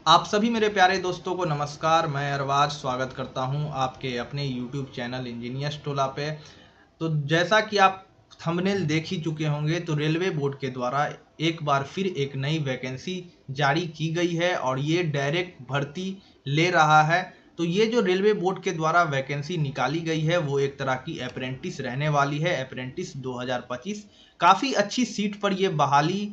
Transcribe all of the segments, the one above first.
आप सभी मेरे प्यारे दोस्तों को नमस्कार। मैं अरबाज स्वागत करता हूं आपके अपने YouTube चैनल इंजीनियर्स टोला पे। तो जैसा कि आप थंबनेल देख ही चुके होंगे, तो रेलवे बोर्ड के द्वारा एक बार फिर एक नई वैकेंसी जारी की गई है और ये डायरेक्ट भर्ती ले रहा है। तो ये जो रेलवे बोर्ड के द्वारा वैकेंसी निकाली गई है वो एक तरह की अप्रेंटिस रहने वाली है। अप्रेंटिस 2025 काफ़ी अच्छी सीट पर ये बहाली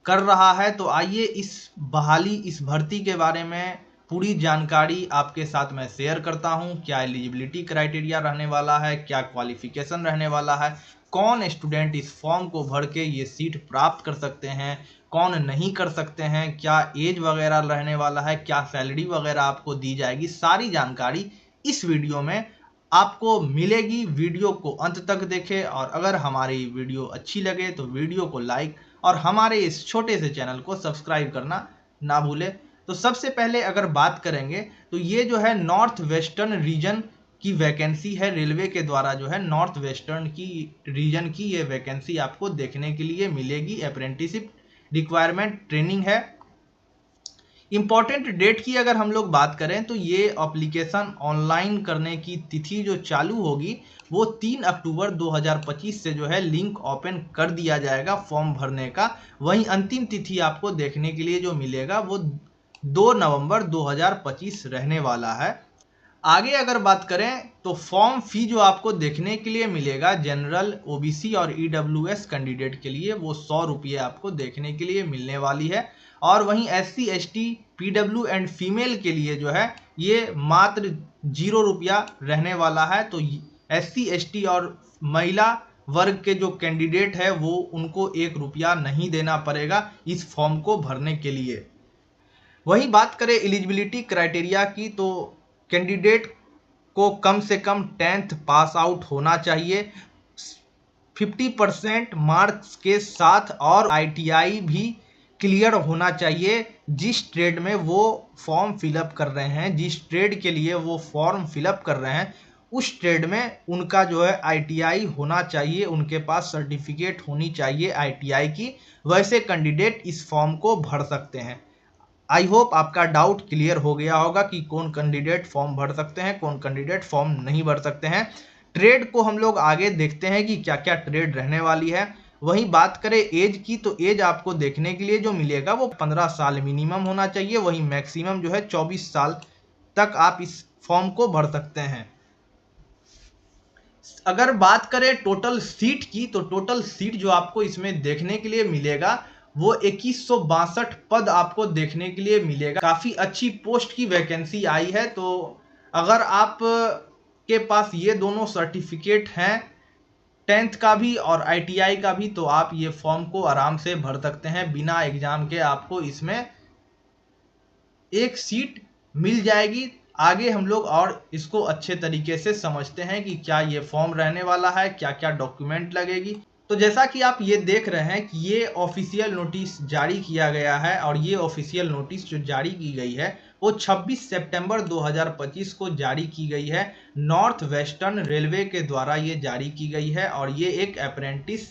कर रहा है। तो आइए इस भर्ती के बारे में पूरी जानकारी आपके साथ मैं शेयर करता हूं। क्या एलिजिबिलिटी क्राइटेरिया रहने वाला है, क्या क्वालिफिकेशन रहने वाला है, कौन स्टूडेंट इस फॉर्म को भर के ये सीट प्राप्त कर सकते हैं, कौन नहीं कर सकते हैं, क्या एज वगैरह रहने वाला है, क्या सैलरी वगैरह आपको दी जाएगी, सारी जानकारी इस वीडियो में आपको मिलेगी। वीडियो को अंत तक देखें और अगर हमारी वीडियो अच्छी लगे तो वीडियो को लाइक और हमारे इस छोटे से चैनल को सब्सक्राइब करना ना भूले। तो सबसे पहले अगर बात करेंगे तो ये जो है नॉर्थ वेस्टर्न रीजन की वैकेंसी है। रेलवे के द्वारा जो है नॉर्थ वेस्टर्न की रीजन की ये वैकेंसी आपको देखने के लिए मिलेगी। अप्रेंटिसशिप रिक्वायरमेंट ट्रेनिंग है। इम्पॉर्टेंट डेट की अगर हम लोग बात करें तो ये एप्लीकेशन ऑनलाइन करने की तिथि जो चालू होगी वो 3 अक्टूबर 2025 से जो है लिंक ओपन कर दिया जाएगा फॉर्म भरने का। वहीं अंतिम तिथि आपको देखने के लिए जो मिलेगा वो 2 नवंबर 2025 रहने वाला है। आगे अगर बात करें तो फॉर्म फी जो आपको देखने के लिए मिलेगा जनरल, ओबीसी और ईडब्ल्यूएस कैंडिडेट के लिए वो 100 रुपये आपको देखने के लिए मिलने वाली है। और वहीं SC, ST, PW and female के लिए जो है ये मात्र 0 रुपया रहने वाला है। तो एससी, एसटी और महिला वर्ग के जो कैंडिडेट है वो उनको 1 रुपया नहीं देना पड़ेगा इस फॉर्म को भरने के लिए। वहीं बात करें एलिजिबिलिटी क्राइटेरिया की तो कैंडिडेट को कम से कम 10th पास आउट होना चाहिए 50% मार्क्स के साथ और आईटीआई भी क्लियर होना चाहिए। जिस ट्रेड में वो फॉर्म फिलअप कर रहे हैं, जिस ट्रेड के लिए वो फॉर्म फिलअप कर रहे हैं उस ट्रेड में उनका जो है आईटीआई होना चाहिए, उनके पास सर्टिफिकेट होनी चाहिए आईटीआई की। वैसे कैंडिडेट इस फॉर्म को भर सकते हैं। आई होप आपका डाउट क्लियर हो गया होगा कि कौन कैंडिडेट फॉर्म भर सकते हैं, कौन कैंडिडेट फॉर्म नहीं भर सकते हैं। ट्रेड को हम लोग आगे देखते हैं कि क्या क्या ट्रेड रहने वाली है। वहीं बात करें एज की तो एज आपको देखने के लिए जो मिलेगा वो 15 साल मिनिमम होना चाहिए। वहीं मैक्सिमम जो है 24 साल तक आप इस फॉर्म को भर सकते हैं। अगर बात करें टोटल सीट की तो टोटल सीट जो आपको इसमें देखने के लिए मिलेगा वो 2162 पद आपको देखने के लिए मिलेगा। काफ़ी अच्छी पोस्ट की वैकेंसी आई है। तो अगर आप के पास ये दोनों सर्टिफिकेट हैं, 10th का भी और आईटीआई का भी, तो आप ये फॉर्म को आराम से भर सकते हैं। बिना एग्जाम के आपको इसमें एक सीट मिल जाएगी। आगे हम लोग और इसको अच्छे तरीके से समझते हैं कि क्या ये फॉर्म रहने वाला है, क्या क्या डॉक्यूमेंट लगेगी। तो जैसा कि आप ये देख रहे हैं कि ये ऑफिशियल नोटिस जारी किया गया है और ये ऑफिशियल नोटिस जो जारी की गई है वो 26 सितंबर 2025 को जारी की गई है। नॉर्थ वेस्टर्न रेलवे के द्वारा ये जारी की गई है और ये एक अप्रेंटिस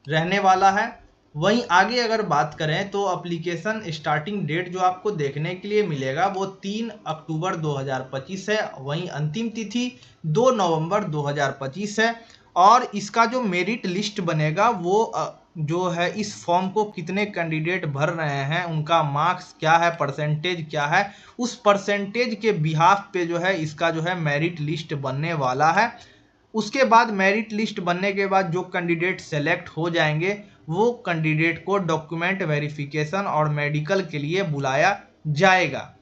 रहने वाला है। वहीं आगे अगर बात करें तो एप्लीकेशन स्टार्टिंग डेट जो आपको देखने के लिए मिलेगा वो 3 अक्टूबर 2025 है। वहीं अंतिम तिथि 2 नवंबर 2025 है। और इसका जो मेरिट लिस्ट बनेगा वो जो है इस फॉर्म को कितने कैंडिडेट भर रहे हैं, उनका मार्क्स क्या है, परसेंटेज क्या है, उस परसेंटेज के बिहाफ पे जो है इसका जो है मेरिट लिस्ट बनने वाला है। उसके बाद मेरिट लिस्ट बनने के बाद जो कैंडिडेट सेलेक्ट हो जाएंगे वो कैंडिडेट को डॉक्यूमेंट वेरिफिकेशन और मेडिकल के लिए बुलाया जाएगा।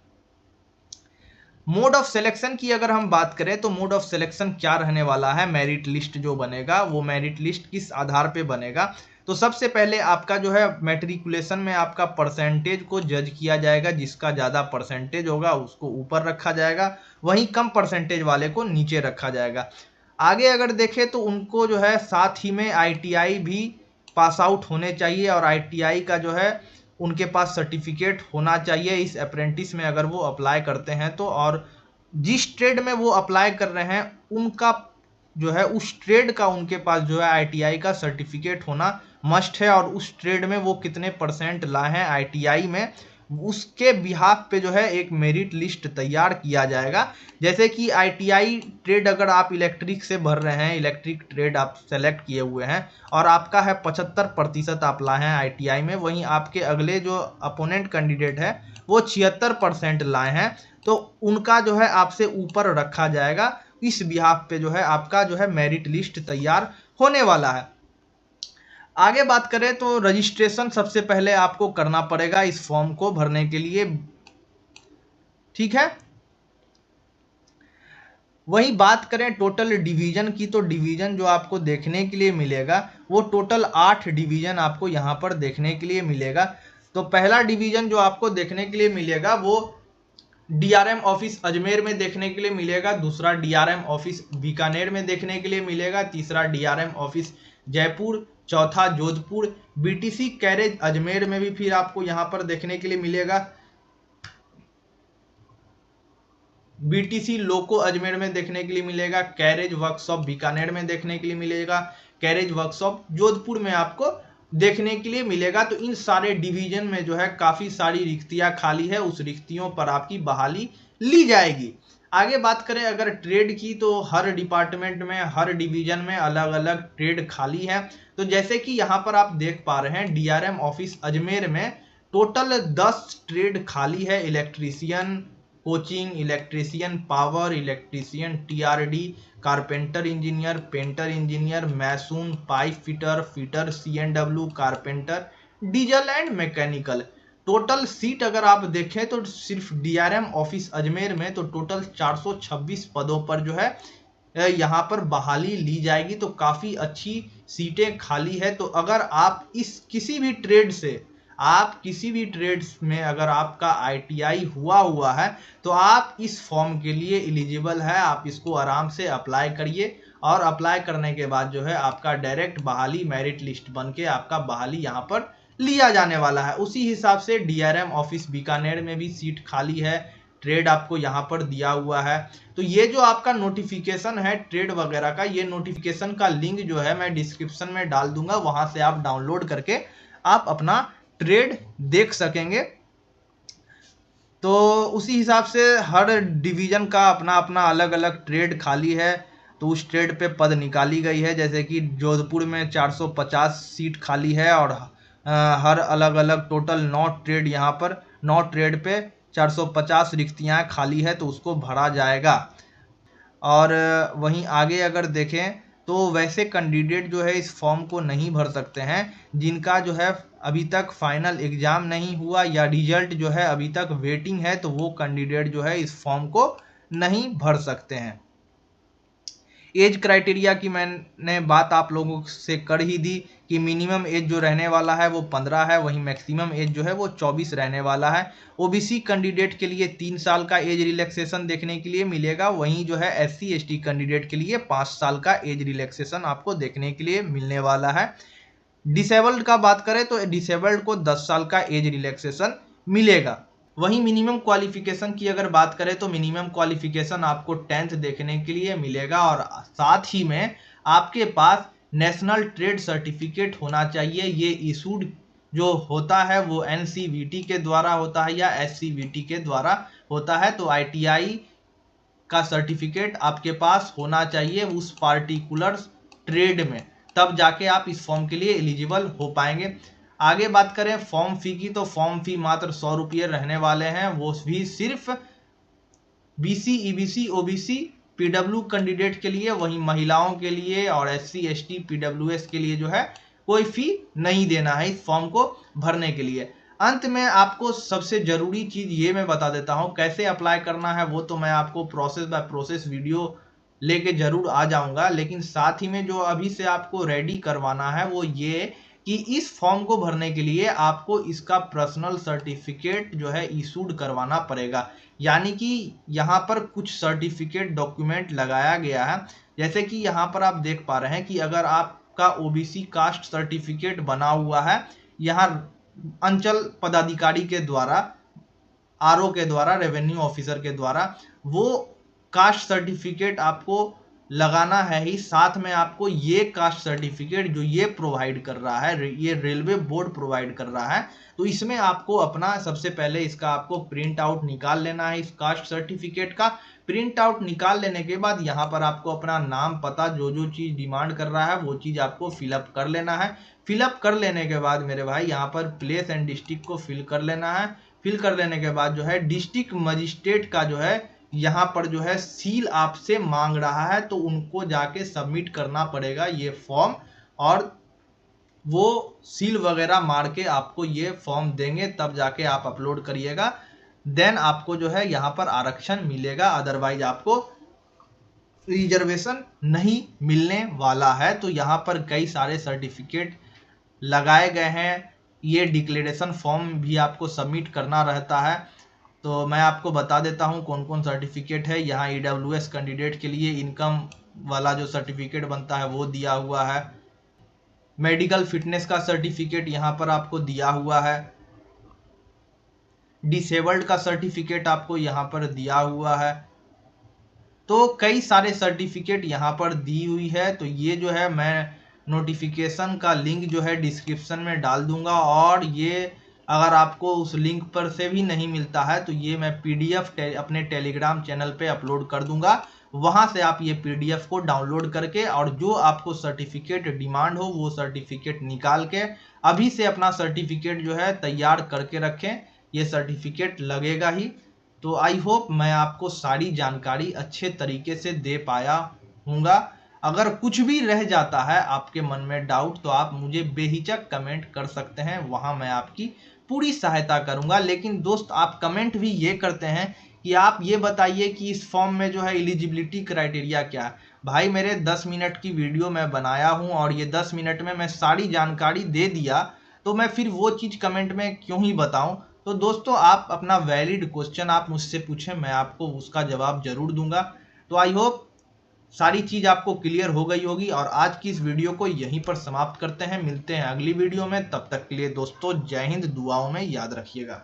मोड ऑफ सिलेक्शन की अगर हम बात करें तो मोड ऑफ सिलेक्शन क्या रहने वाला है, मेरिट लिस्ट जो बनेगा वो मेरिट लिस्ट किस आधार पे बनेगा। तो सबसे पहले आपका जो है मैट्रिकुलेशन में आपका परसेंटेज को जज किया जाएगा। जिसका ज़्यादा परसेंटेज होगा उसको ऊपर रखा जाएगा, वहीं कम परसेंटेज वाले को नीचे रखा जाएगा। आगे अगर देखें तो उनको जो है साथ ही में आईटीआई भी पास आउट होने चाहिए और आईटीआई का जो है उनके पास सर्टिफिकेट होना चाहिए इस अप्रेंटिस में अगर वो अप्लाई करते हैं तो। और जिस ट्रेड में वो अप्लाई कर रहे हैं उनका जो है उस ट्रेड का उनके पास जो है आईटीआई का सर्टिफिकेट होना मस्ट है। और उस ट्रेड में वो कितने परसेंट लाए हैं आईटीआई में उसके बिहाफ पे जो है एक मेरिट लिस्ट तैयार किया जाएगा। जैसे कि ITI ट्रेड अगर आप इलेक्ट्रिक से भर रहे हैं, इलेक्ट्रिक ट्रेड आप सेलेक्ट किए हुए हैं और आपका है 75% आप लाए हैं ITI में, वहीं आपके अगले जो अपोनेंट कैंडिडेट है वो 76% लाए हैं, तो उनका जो है आपसे ऊपर रखा जाएगा। इस बिहाफ पे जो है आपका जो है मेरिट लिस्ट तैयार होने वाला है। आगे बात करें तो रजिस्ट्रेशन सबसे पहले आपको करना पड़ेगा इस फॉर्म को भरने के लिए, ठीक है। वही बात करें टोटल डिवीजन की, तो डिवीजन जो आपको देखने के लिए मिलेगा वो टोटल 8 डिवीजन आपको यहाँ पर देखने के लिए मिलेगा। तो पहला डिवीजन जो आपको देखने के लिए मिलेगा वो DRM ऑफिस अजमेर में देखने के लिए मिलेगा, दूसरा DRM ऑफिस बीकानेर में देखने के लिए मिलेगा, तीसरा DRM ऑफिस जयपुर, चौथा जोधपुर, BTC कैरेज अजमेर में भी फिर आपको यहाँ पर देखने के लिए मिलेगा, BTC लोको अजमेर में देखने के लिए मिलेगा, कैरेज वर्कशॉप बीकानेर में देखने के लिए मिलेगा, कैरेज वर्कशॉप जोधपुर में आपको देखने के लिए मिलेगा। तो इन सारे डिवीजन में जो है काफी सारी रिक्तियां खाली है, उस रिक्तियों पर आपकी बहाली ली जाएगी। आगे बात करें अगर ट्रेड की, तो हर डिपार्टमेंट में हर डिवीजन में अलग अलग ट्रेड खाली है। तो जैसे कि यहाँ पर आप देख पा रहे हैं DRM ऑफिस अजमेर में टोटल 10 ट्रेड खाली है। Electrician coaching, electrician power, electrician TRD, carpenter engineer, painter engineer, mason, pipe fitter, fitter C&W, carpenter, diesel and mechanical. Total seat अगर आप देखें तो सिर्फ DRM ऑफिस अजमेर में तो टोटल 426 पदों पर जो है यहाँ पर बहाली ली जाएगी। तो काफ़ी अच्छी सीटें खाली है। तो अगर आप इस किसी भी ट्रेड से, आप किसी भी ट्रेड्स में अगर आपका ITI हुआ है तो आप इस फॉर्म के लिए एलिजिबल है। आप इसको आराम से अप्लाई करिए और अप्लाई करने के बाद जो है आपका डायरेक्ट बहाली मेरिट लिस्ट बन के आपका बहाली यहाँ पर लिया जाने वाला है। उसी हिसाब से DRM ऑफिस बीकानेर में भी सीट खाली है, ट्रेड आपको यहाँ पर दिया हुआ है। तो ये जो आपका नोटिफिकेशन है ट्रेड वगैरह का, ये नोटिफिकेशन का लिंक जो है मैं डिस्क्रिप्शन में डाल दूंगा, वहां से आप डाउनलोड करके आप अपना ट्रेड देख सकेंगे। तो उसी हिसाब से हर डिवीजन का अपना अपना अलग अलग ट्रेड खाली है, तो उस ट्रेड पे पद निकाली गई है। जैसे कि जोधपुर में 450 सीट खाली है और हर अलग अलग टोटल 9 ट्रेड, यहाँ पर 9 ट्रेड पे 450 रिक्तियाँ खाली है, तो उसको भरा जाएगा। और वहीं आगे अगर देखें तो वैसे कैंडिडेट जो है इस फॉर्म को नहीं भर सकते हैं जिनका जो है अभी तक फाइनल एग्जाम नहीं हुआ या रिजल्ट जो है अभी तक वेटिंग है, तो वो कैंडिडेट जो है इस फॉर्म को नहीं भर सकते हैं। एज क्राइटेरिया की मैंने बात आप लोगों से कर ही दी कि मिनिमम एज जो रहने वाला है वो 15 है, वहीं मैक्सिमम एज जो है वो 24 रहने वाला है। OBC कैंडिडेट के लिए 3 साल का एज रिलैक्सेशन देखने के लिए मिलेगा, वहीं जो है SC ST कैंडिडेट के लिए 5 साल का एज रिलैक्सेशन आपको देखने के लिए मिलने वाला है। डिसेबल्ड का बात करें तो डिसेबल्ड को 10 साल का एज रिलैक्सेशन मिलेगा। वहीं मिनिमम क्वालिफिकेशन की अगर बात करें तो मिनिमम क्वालिफिकेशन आपको 10th देखने के लिए मिलेगा और साथ ही में आपके पास नेशनल ट्रेड सर्टिफिकेट होना चाहिए। ये इशूड जो होता है वो NCVT के द्वारा होता है या SCVT के द्वारा होता है। तो ITI का सर्टिफिकेट आपके पास होना चाहिए उस पार्टिकुलर ट्रेड में, तब जाके आप इस फॉर्म के लिए एलिजिबल हो पाएंगे। आगे बात करें फॉर्म फी की, तो फॉर्म फी मात्र 100 रुपये रहने वाले हैं, वो भी सिर्फ BC EBC OBC PW candidate के लिए, वहीं महिलाओं के लिए और SC ST PWS के लिए जो है कोई फी नहीं देना है इस फॉर्म को भरने के लिए। अंत में आपको सबसे जरूरी चीज ये मैं बता देता हूँ, कैसे अप्लाई करना है वो तो मैं आपको प्रोसेस बाय प्रोसेस वीडियो लेके जरूर आ जाऊंगा, लेकिन साथ ही में जो अभी से आपको रेडी करवाना है वो ये कि इस फॉर्म को भरने के लिए आपको इसका पर्सनल सर्टिफिकेट जो है इशूड करवाना पड़ेगा। यानी कि यहाँ पर कुछ सर्टिफिकेट डॉक्यूमेंट लगाया गया है, जैसे कि यहाँ पर आप देख पा रहे हैं कि अगर आपका OBC कास्ट सर्टिफिकेट बना हुआ है, यहाँ अंचल पदाधिकारी के द्वारा, RO के द्वारा, रेवेन्यू ऑफिसर के द्वारा वो कास्ट सर्टिफिकेट आपको लगाना है ही, साथ में आपको ये कास्ट सर्टिफिकेट जो ये प्रोवाइड कर रहा है, ये रेलवे बोर्ड प्रोवाइड कर रहा है, तो इसमें आपको अपना सबसे पहले इसका आपको प्रिंट आउट निकाल लेना है। इस कास्ट सर्टिफिकेट का प्रिंट आउट निकाल लेने के बाद यहाँ पर आपको अपना नाम पता जो जो चीज़ डिमांड कर रहा है वो चीज़ आपको फिलअप कर लेना है। फिलअप कर लेने के बाद मेरे भाई यहाँ पर प्लेस एंड डिस्ट्रिक्ट को फिल कर लेना है। फिल कर लेने के बाद जो है डिस्ट्रिक्ट मजिस्ट्रेट का जो है यहाँ पर जो है सील आपसे मांग रहा है, तो उनको जाके सबमिट करना पड़ेगा ये फॉर्म, और वो सील वगैरह मार के आपको ये फॉर्म देंगे, तब जाके आप अपलोड करिएगा। देन आपको जो है यहाँ पर आरक्षण मिलेगा, अदरवाइज आपको रिजर्वेशन नहीं मिलने वाला है। तो यहाँ पर कई सारे सर्टिफिकेट लगाए गए हैं। ये डिक्लेरेशन फॉर्म भी आपको सबमिट करना रहता है, तो मैं आपको बता देता हूँ कौन कौन सर्टिफिकेट है। यहाँ EWS कैंडिडेट के लिए इनकम वाला जो सर्टिफिकेट बनता है वो दिया हुआ है। मेडिकल फिटनेस का सर्टिफिकेट यहाँ पर आपको दिया हुआ है। डिसेबल्ड का सर्टिफिकेट आपको यहाँ पर दिया हुआ है। तो कई सारे सर्टिफिकेट यहाँ पर दी हुई है। तो ये जो है मैं नोटिफिकेशन का लिंक जो है डिस्क्रिप्शन में डाल दूंगा, और ये अगर आपको उस लिंक पर से भी नहीं मिलता है तो ये मैं PDF अपने टेलीग्राम चैनल पे अपलोड कर दूंगा। वहां से आप ये PDF को डाउनलोड करके और जो आपको सर्टिफिकेट डिमांड हो वो सर्टिफिकेट निकाल के अभी से अपना सर्टिफिकेट जो है तैयार करके रखें, ये सर्टिफिकेट लगेगा ही। तो आई होप मैं आपको सारी जानकारी अच्छे तरीके से दे पाया हूँगा। अगर कुछ भी रह जाता है आपके मन में डाउट तो आप मुझे बेहिचक कमेंट कर सकते हैं, वहां मैं आपकी पूरी सहायता करूंगा। लेकिन दोस्त आप कमेंट भी ये करते हैं कि आप ये बताइए कि इस फॉर्म में जो है एलिजिबिलिटी क्राइटेरिया क्या है। भाई मेरे 10 मिनट की वीडियो मैं बनाया हूं और ये 10 मिनट में मैं सारी जानकारी दे दिया, तो मैं फिर वो चीज़ कमेंट में क्यों ही बताऊं। तो दोस्तों आप अपना वैलिड क्वेश्चन आप मुझसे पूछें, मैं आपको उसका जवाब जरूर दूंगा। तो आई होप सारी चीज आपको क्लियर हो गई होगी, और आज की इस वीडियो को यहीं पर समाप्त करते हैं। मिलते हैं अगली वीडियो में, तब तक के लिए दोस्तों जय हिंद, दुआओं में याद रखिएगा।